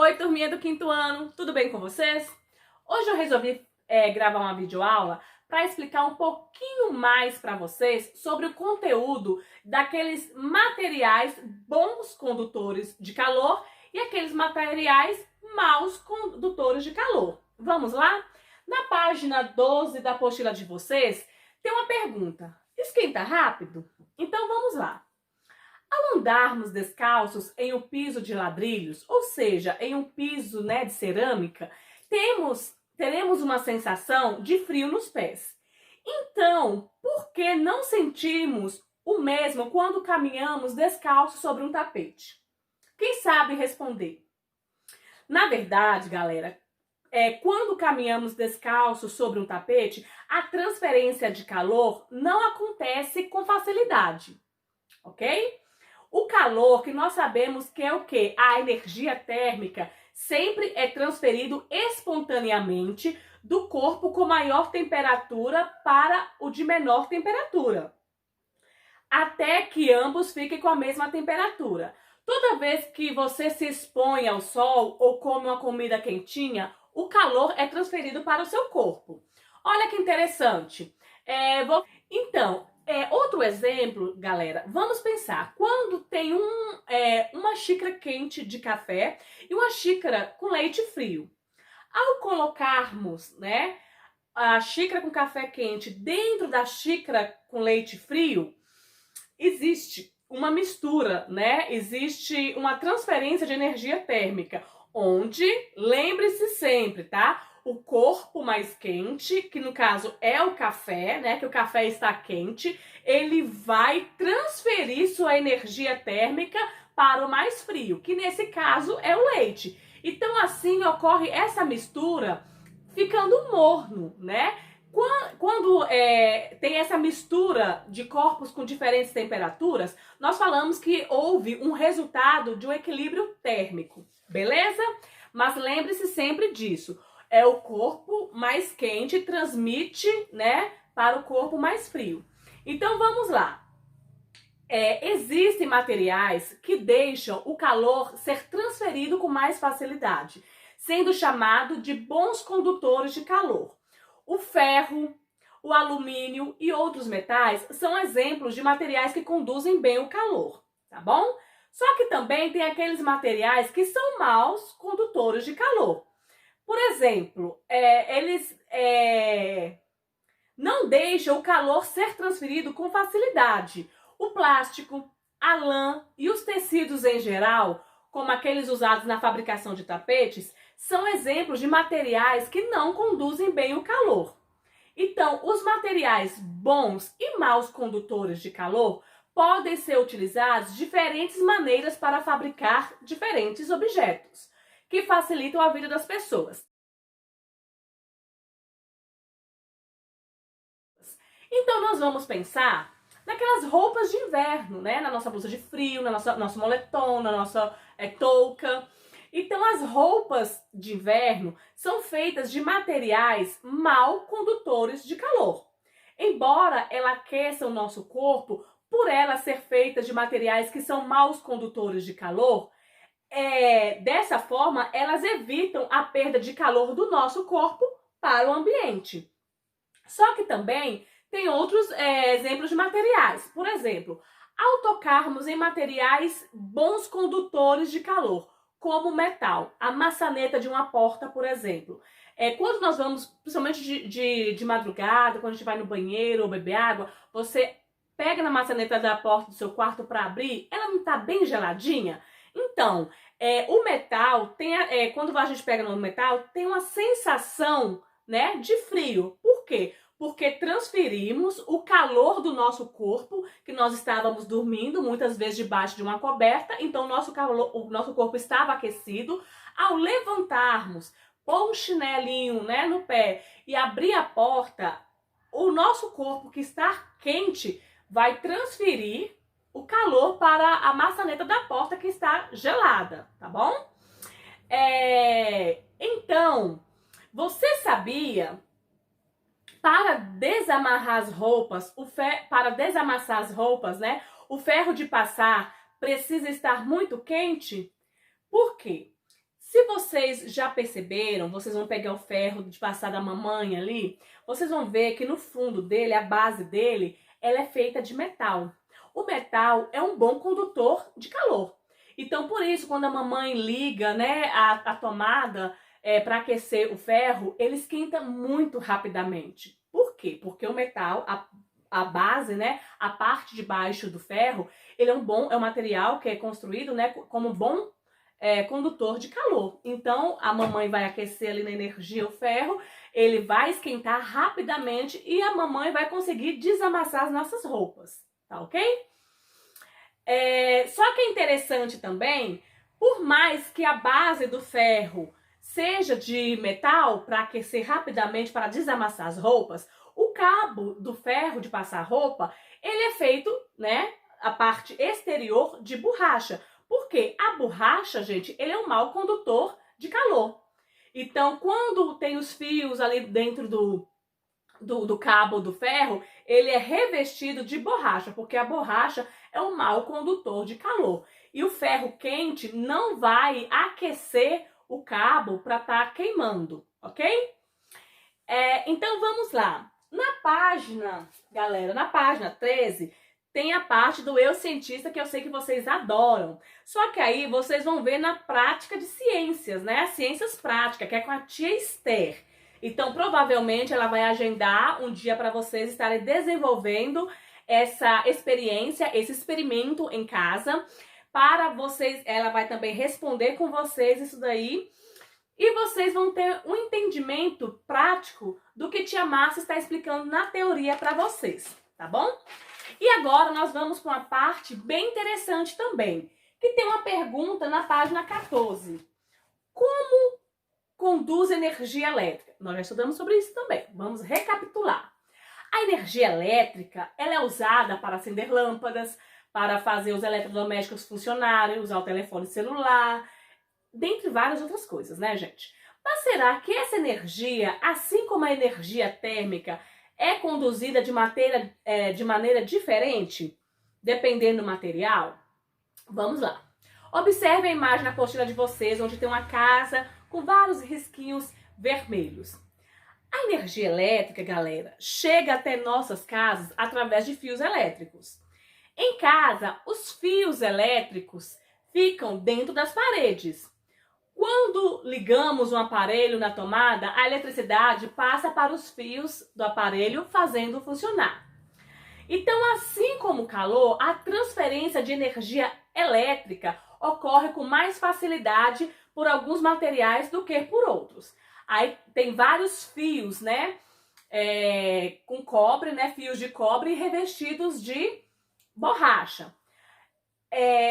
Oi, turminha do quinto ano, tudo bem com vocês? Hoje eu resolvi gravar uma videoaula para explicar um pouquinho mais para vocês sobre o conteúdo daqueles materiais bons condutores de calor e aqueles materiais maus condutores de calor. Vamos lá? Na página 12 da apostila de vocês tem uma pergunta: esquenta rápido? Então vamos lá. Ao andarmos descalços em um piso de ladrilhos, ou seja, em um piso, de cerâmica, teremos uma sensação de frio nos pés. Então, por que não sentimos o mesmo quando caminhamos descalços sobre um tapete? Quem sabe responder? Na verdade, galera, quando caminhamos descalços sobre um tapete, a transferência de calor não acontece com facilidade, ok? O calor, que nós sabemos que é o quê? A energia térmica, sempre é transferido espontaneamente do corpo com maior temperatura para o de menor temperatura, até que ambos fiquem com a mesma temperatura. Toda vez que você se expõe ao sol ou come uma comida quentinha, o calor é transferido para o seu corpo. Olha que interessante. Outro exemplo, galera, vamos pensar, quando tem uma xícara quente de café e uma xícara com leite frio. Ao colocarmos, a xícara com café quente dentro da xícara com leite frio, existe uma mistura, Existe uma transferência de energia térmica, onde, lembre-se sempre, tá? O corpo mais quente, que no caso é o café, que o café está quente, ele vai transferir sua energia térmica para o mais frio, que nesse caso é o leite. Então assim ocorre essa mistura ficando morno, Quando tem essa mistura de corpos com diferentes temperaturas, nós falamos que houve um resultado de um equilíbrio térmico, beleza? Mas lembre-se sempre disso. É o corpo mais quente transmite, para o corpo mais frio. Então vamos lá. Existem materiais que deixam o calor ser transferido com mais facilidade, sendo chamado de bons condutores de calor. O ferro, o alumínio e outros metais são exemplos de materiais que conduzem bem o calor, tá bom? Só que também tem aqueles materiais que são maus condutores de calor. Por exemplo, eles não deixam o calor ser transferido com facilidade. O plástico, a lã e os tecidos em geral, como aqueles usados na fabricação de tapetes, são exemplos de materiais que não conduzem bem o calor. Então, os materiais bons e maus condutores de calor podem ser utilizados de diferentes maneiras para fabricar diferentes objetos, que facilitam a vida das pessoas. Então, nós vamos pensar naquelas roupas de inverno, na nossa blusa de frio, na nosso moletom, na nossa touca. Então, as roupas de inverno são feitas de materiais mal condutores de calor. Embora ela aqueça o nosso corpo, por ela ser feita de materiais que são maus condutores de calor, dessa forma, elas evitam a perda de calor do nosso corpo para o ambiente. Só que também tem outros exemplos de materiais. Por exemplo, ao tocarmos em materiais bons condutores de calor, como metal, a maçaneta de uma porta, por exemplo. Quando nós vamos, principalmente de madrugada, quando a gente vai no banheiro ou beber água, você pega na maçaneta da porta do seu quarto para abrir, ela não está bem geladinha? Então, o metal, quando a gente pega no metal, tem uma sensação, de frio. Por quê? Porque transferimos o calor do nosso corpo, que nós estávamos dormindo, muitas vezes debaixo de uma coberta, então o nosso corpo estava aquecido. Ao levantarmos, pôr um chinelinho, no pé e abrir a porta, o nosso corpo que está quente vai transferir o calor para a maçaneta da porta que está gelada, tá bom? Então, você sabia, para desamarrar as roupas, para desamassar as roupas, o ferro de passar precisa estar muito quente? Por quê? Se vocês já perceberam, vocês vão pegar o ferro de passar da mamãe ali, vocês vão ver que no fundo dele, a base dele, ela é feita de metal. O metal é um bom condutor de calor. Então, por isso, quando a mamãe liga, né, a tomada para aquecer o ferro, ele esquenta muito rapidamente. Por quê? Porque o metal, a base, né, a parte de baixo do ferro, ele é um material que é construído, né, como bom condutor de calor. Então, a mamãe vai aquecer ali na energia o ferro, ele vai esquentar rapidamente e a mamãe vai conseguir desamassar as nossas roupas, tá ok? Só que é interessante também, por mais que a base do ferro seja de metal para aquecer rapidamente, para desamassar as roupas, o cabo do ferro de passar roupa, ele é feito, né, a parte exterior de borracha. Porque a borracha, gente, ele é um mau condutor de calor. Então, quando tem os fios ali dentro do cabo do ferro, ele é revestido de borracha, porque a borracha é um mau condutor de calor. E o ferro quente não vai aquecer o cabo para estar queimando, ok? Então, vamos lá. Na página, galera, na página 13, tem a parte do eu cientista que eu sei que vocês adoram. Só que aí vocês vão ver na prática de ciências, né? Ciências práticas, que é com a tia Esther. Então, provavelmente, ela vai agendar um dia para vocês estarem desenvolvendo essa experiência, esse experimento em casa. Para vocês, ela vai também responder com vocês isso daí. E vocês vão ter um entendimento prático do que tia Márcia está explicando na teoria para vocês, tá bom? E agora nós vamos para uma parte bem interessante também, que tem uma pergunta na página 14. Como conduz energia elétrica? Nós já estudamos sobre isso também. Vamos recapitular. A energia elétrica, ela é usada para acender lâmpadas, para fazer os eletrodomésticos funcionarem, usar o telefone celular, dentre várias outras coisas, né, gente? Mas será que essa energia, assim como a energia térmica, é conduzida de maneira diferente, dependendo do material? Vamos lá. Observe a imagem na apostila de vocês, onde tem uma casa com vários risquinhos vermelhos. A energia elétrica, galera, chega até nossas casas através de fios elétricos. Em casa, os fios elétricos ficam dentro das paredes. Quando ligamos um aparelho na tomada, a eletricidade passa para os fios do aparelho, fazendo funcionar. Então, assim como o calor, a transferência de energia elétrica ocorre com mais facilidade por alguns materiais do que por outros. Aí tem vários fios, né? Com cobre, né? Fios de cobre revestidos de borracha.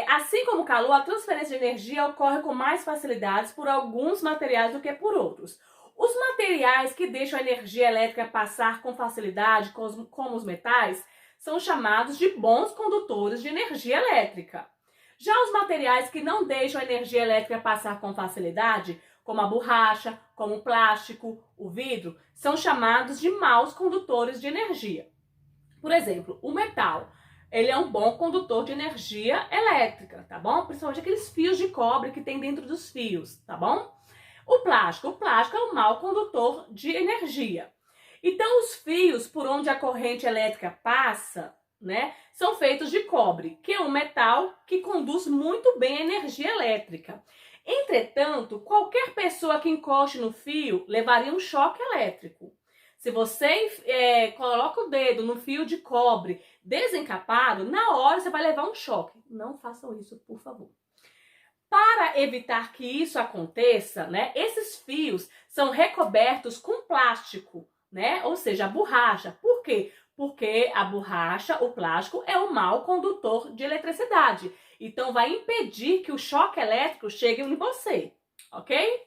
Assim como o calor, a transferência de energia ocorre com mais facilidades por alguns materiais do que por outros. Os materiais que deixam a energia elétrica passar com facilidade, como os metais, são chamados de bons condutores de energia elétrica. Já os materiais que não deixam a energia elétrica passar com facilidade, como a borracha, como o plástico, o vidro, são chamados de maus condutores de energia. Por exemplo, o metal. Ele é um bom condutor de energia elétrica, tá bom? Principalmente aqueles fios de cobre que tem dentro dos fios, tá bom? O plástico é um mau condutor de energia. Então, os fios por onde a corrente elétrica passa, né, são feitos de cobre, que é um metal que conduz muito bem a energia elétrica. Entretanto, qualquer pessoa que encoste no fio levaria um choque elétrico. Se você coloca o dedo no fio de cobre desencapado, na hora você vai levar um choque. Não façam isso, por favor. Para evitar que isso aconteça, né, esses fios são recobertos com plástico, né, ou seja, a borracha. Por quê? Porque a borracha, o plástico, é um mau condutor de eletricidade. Então, vai impedir que o choque elétrico chegue em você, ok?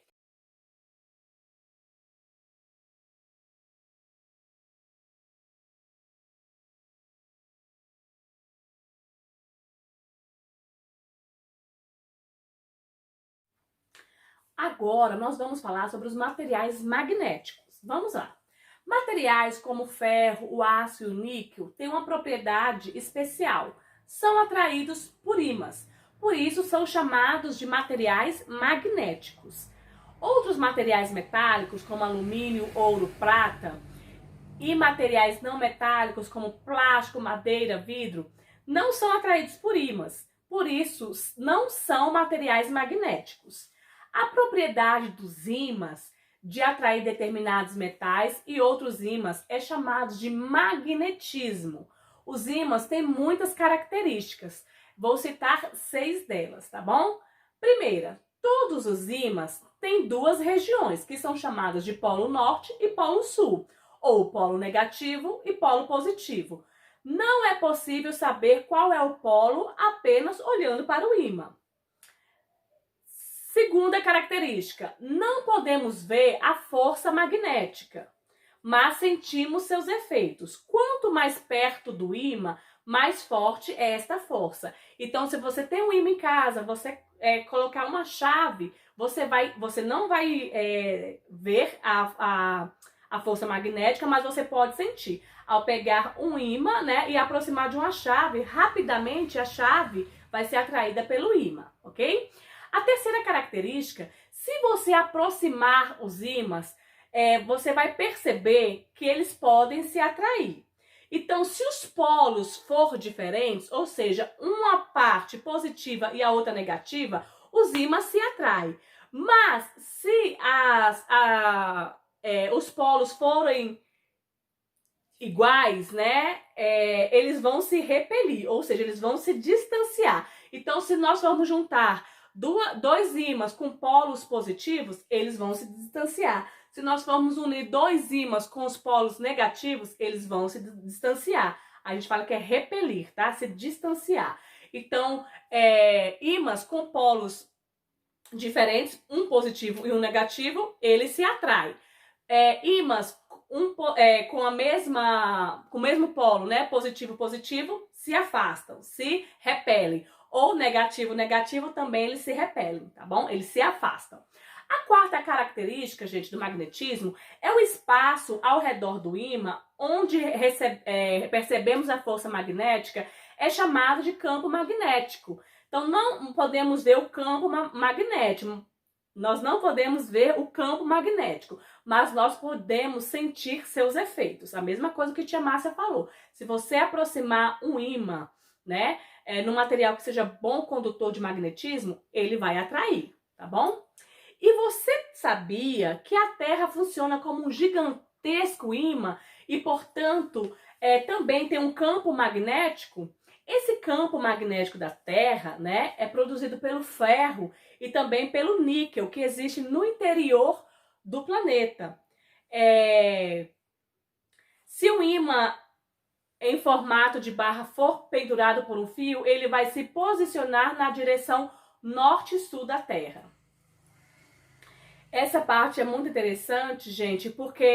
Agora, nós vamos falar sobre os materiais magnéticos. Vamos lá. Materiais como o ferro, o aço e o níquel têm uma propriedade especial. São atraídos por ímãs. por isso são chamados de materiais magnéticos. Outros materiais metálicos, como alumínio, ouro, prata, e materiais não metálicos, como plástico, madeira, vidro, não são atraídos por ímãs, por isso não são materiais magnéticos. A propriedade dos ímãs de atrair determinados metais e outros ímãs é chamado de magnetismo. Os ímãs têm muitas características. Vou citar 6 delas, tá bom? Primeira, todos os ímãs têm 2 regiões, que são chamadas de polo norte e polo sul, ou polo negativo e polo positivo. Não é possível saber qual é o polo apenas olhando para o ímã. Segunda característica, não podemos ver a força magnética, mas sentimos seus efeitos. Quanto mais perto do ímã, mais forte é esta força. Então, se você tem um ímã em casa, você colocar uma chave, você não vai ver a força magnética, mas você pode sentir. Ao pegar um ímã, né, e aproximar de uma chave, rapidamente a chave vai ser atraída pelo ímã, ok? A terceira característica, se você aproximar os ímãs, você vai perceber que eles podem se atrair. Então, se os polos for diferentes, ou seja, uma parte positiva e a outra negativa, os ímãs se atraem. Mas se os polos forem iguais, né, eles vão se repelir, ou seja, eles vão se distanciar. Então, se nós formos juntar 2 ímãs com polos positivos, eles vão se distanciar. Se nós formos unir 2 ímãs com os polos negativos, eles vão se distanciar. A gente fala que é repelir, tá? Se distanciar. Então, ímãs com polos diferentes, um positivo e um negativo, eles se atraem. Ímãs com o mesmo polo, né, positivo, positivo, se afastam, se repelem. Ou negativo, negativo, também eles se repelem, tá bom? Eles se afastam. A quarta característica, gente, do magnetismo é o espaço ao redor do ímã onde percebemos a força magnética, é chamado de campo magnético. Então, não podemos ver o campo magnético. Nós não podemos ver o campo magnético, mas nós podemos sentir seus efeitos. A mesma coisa que a tia Márcia falou. Se você aproximar um ímã, né, num material que seja bom condutor de magnetismo, ele vai atrair, tá bom? E você sabia que a Terra funciona como um gigantesco ímã e, portanto, também tem um campo magnético? Esse campo magnético da Terra, né, é produzido pelo ferro e também pelo níquel, que existe no interior do planeta. Se um ímã em formato de barra for pendurado por um fio, ele vai se posicionar na direção norte e sul da Terra. Essa parte é muito interessante, gente, porque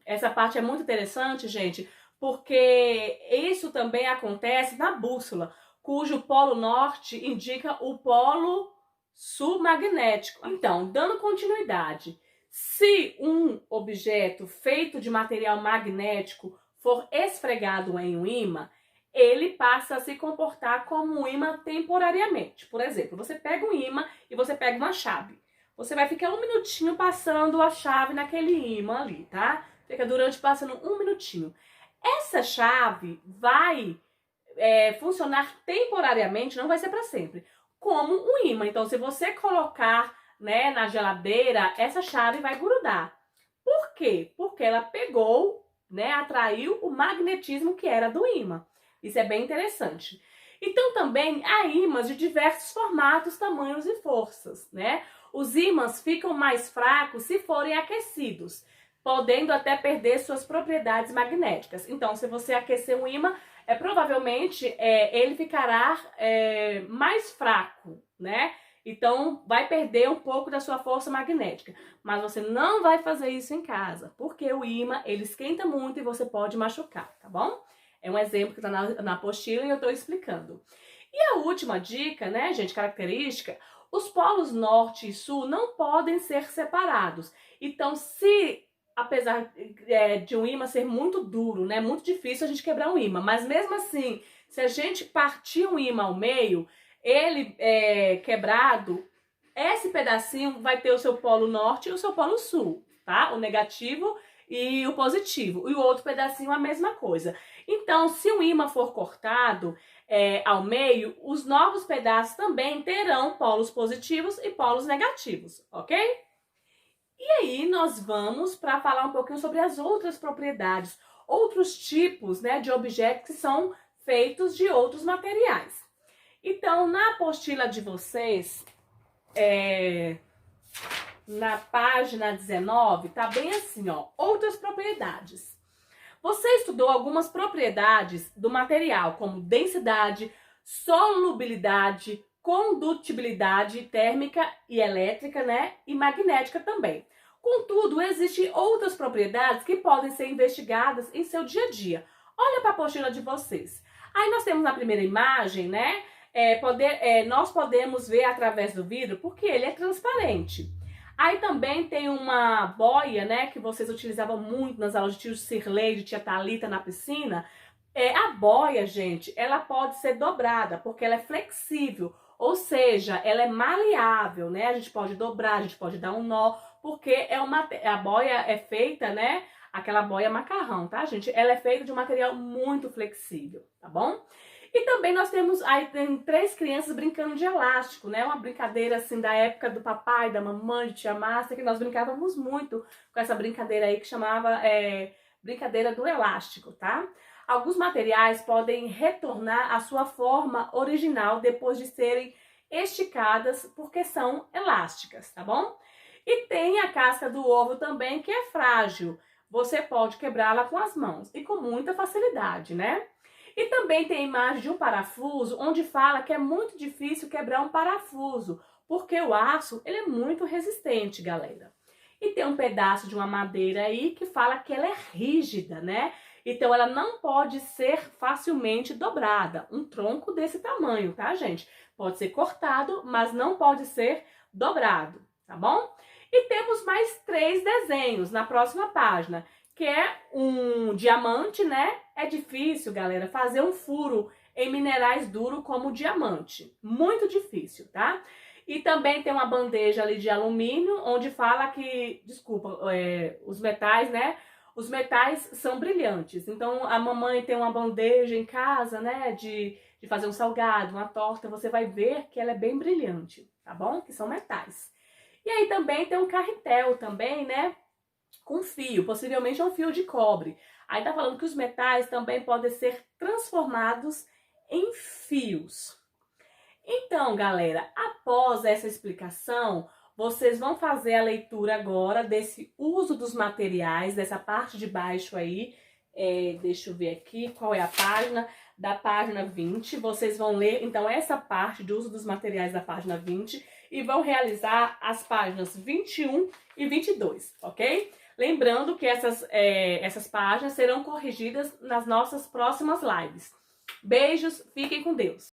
essa parte é muito interessante, gente, porque isso também acontece na bússola, cujo polo norte indica o polo sul magnético. Então, dando continuidade, se um objeto feito de material magnético for esfregado em um ímã, ele passa a se comportar como um ímã temporariamente. Por exemplo, você pega um ímã e você pega uma chave. Você vai ficar 1 minutinho passando a chave naquele ímã ali, tá? Fica passando 1 minutinho. Essa chave vai funcionar temporariamente, não vai ser para sempre, como um ímã. Então, se você colocar, né, na geladeira, essa chave vai grudar. Por quê? Porque ela pegou, né, atraiu o magnetismo que era do ímã. Isso é bem interessante. Então, também há ímãs de diversos formatos, tamanhos e forças, né? Os ímãs ficam mais fracos se forem aquecidos, podendo até perder suas propriedades magnéticas. Então, se você aquecer um ímã, provavelmente ele ficará mais fraco, né? Então, vai perder um pouco da sua força magnética. Mas você não vai fazer isso em casa, porque o ímã, ele esquenta muito e você pode machucar, tá bom? É um exemplo que está na apostila e eu estou explicando. E a última dica, né, gente, característica, os polos norte e sul não podem ser separados. Então, apesar de um ímã ser muito duro, né, muito difícil a gente quebrar um ímã, mas mesmo assim, Se a gente partir um ímã ao meio, ele quebrado, esse pedacinho vai ter o seu polo norte e o seu polo sul, tá? O negativo e o positivo. E o outro pedacinho a mesma coisa. Então, se o ímã for cortado ao meio, os novos pedaços também terão polos positivos e polos negativos, ok? E aí nós vamos para falar um pouquinho sobre as outras propriedades, outros tipos, né, de objetos que são feitos de outros materiais. Então, na apostila de vocês, na página 19, tá bem assim, ó, outras propriedades. Você estudou algumas propriedades do material, como densidade, solubilidade, condutibilidade térmica e elétrica, né? E magnética também. Contudo, existem outras propriedades que podem ser investigadas em seu dia a dia. Olha para a apostila de vocês. Aí nós temos na primeira imagem, né? Nós podemos ver através do vidro porque ele é transparente. Aí também tem uma boia, né, que vocês utilizavam muito nas aulas de tio Cirlei, de tia Thalita na piscina. A boia, gente, ela pode ser dobrada, porque ela é flexível, ou seja, ela é maleável, né? A gente pode dobrar, a gente pode dar um nó, porque a boia é feita, né, aquela boia macarrão, tá, gente? Ela é feita de um material muito flexível, tá bom? E também nós temos, aí tem 3 crianças brincando de elástico, né? Uma brincadeira assim da época do papai, da mamãe, de tia Márcia, que nós brincávamos muito com essa brincadeira aí que chamava brincadeira do elástico, tá? Alguns materiais podem retornar à sua forma original depois de serem esticadas porque são elásticas, tá bom? E tem a casca do ovo também, que é frágil. Você pode quebrá-la com as mãos e com muita facilidade, né? E também tem a imagem de um parafuso, onde fala que é muito difícil quebrar um parafuso, porque o aço ele é muito resistente, galera. E tem um pedaço de uma madeira aí que fala que ela é rígida, né? Então ela não pode ser facilmente dobrada. Um tronco desse tamanho, tá, gente? Pode ser cortado, mas não pode ser dobrado, tá bom? E temos mais 3 desenhos na próxima página, que é um diamante, né? É difícil, galera, fazer um furo em minerais duros como o diamante. Muito difícil, tá? E também tem uma bandeja ali de alumínio, onde fala que, os metais, né? Os metais são brilhantes. Então, a mamãe tem uma bandeja em casa, né? De fazer um salgado, uma torta, você vai ver que ela é bem brilhante, tá bom? Que são metais. E aí também tem um carretel também, né? Com fio, possivelmente é um fio de cobre. Aí tá falando que os metais também podem ser transformados em fios. Então, galera, após essa explicação, vocês vão fazer a leitura agora desse uso dos materiais, dessa parte de baixo aí. Deixa eu ver aqui qual é a página, da página 20. Vocês vão ler, então, essa parte do uso dos materiais da página 20 e vão realizar as páginas 21 e 22, ok? Lembrando que essas páginas serão corrigidas nas nossas próximas lives. Beijos, fiquem com Deus!